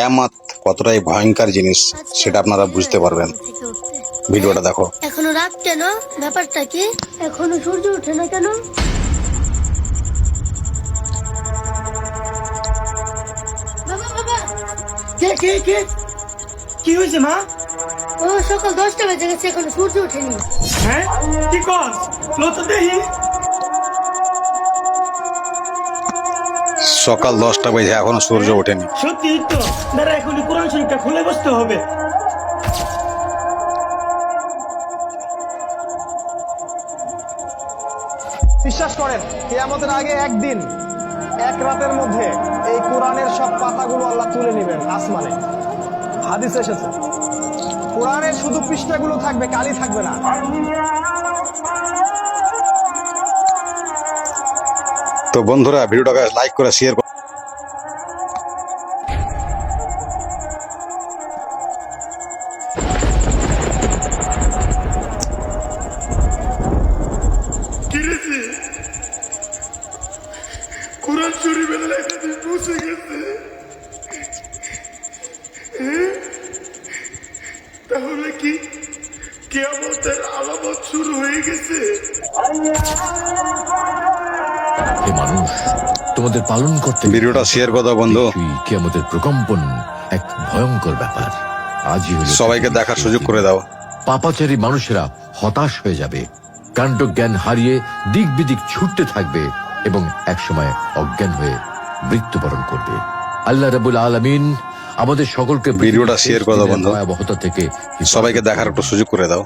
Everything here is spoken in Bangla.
কিয়ামত কতটাই ভয়ঙ্কর জিনিস সেটা আপনারা বুঝতে পারবেন। ভিডিওটা দেখো। এখনো রাত কেন? ব্যাপারটা কি? এখনো সূর্য ওঠে না কেন? বাবা বাবা, কে কে কে কি হয়েছে মা? ও সকাল 10টা বেজে গেছে, এখনো সূর্য ওঠেনি। হ্যাঁ কি কস? লো তো দেখি। সকাল 10টা বাজে এখনো সূর্য ওঠেনি। সত্যি তো, দাঁড়া এখনই কোরআন শরীফটা খুলে বসতে হবে। বিশ্বাস করেন কিয়ামতের আগে একদিন এক রাতের মধ্যে এই কোরআনের সব পাতাগুলো আল্লাহ তুলে নেবেন আসমানে। হাদিস এসেছে কোরআনের শুধু পৃষ্ঠাগুলো থাকবে, কালি থাকবে না। তো বন্ধুরা ভিডিওটাকে লাইক করে শেয়ার করুন। কোরআন শরীফের লেখা দিয়ে মুছে গেছে। তাহলে কি কিয়ামতের আলামত শুরু হয়ে গেছে? হে মানুষ, তোমাদের পালন করতে ভিডিওটা শেয়ার করে দাও বন্ধু। কিয়ামতের প্রকম্পন এক ভয়ঙ্কর ব্যাপার। আজই হলো সবাইকে দেখার সুযোগ করে দাও। পাপাচারী মানুষেরা হতাশ হয়ে যাবে, কাণ্ড জ্ঞান হারিয়ে দিক বিদিক ছুটতে থাকবে এবং একসময় অজ্ঞান হয়ে মৃত্যুবরণ করবে। আল্লাহ রাব্বুল আলামিন আমাদের সকলকে ভিডিওটা শেয়ার করে দাও বন্ধু। ভয়াবহতা থেকে সবাইকে দেখার একটু সুযোগ করে দাও।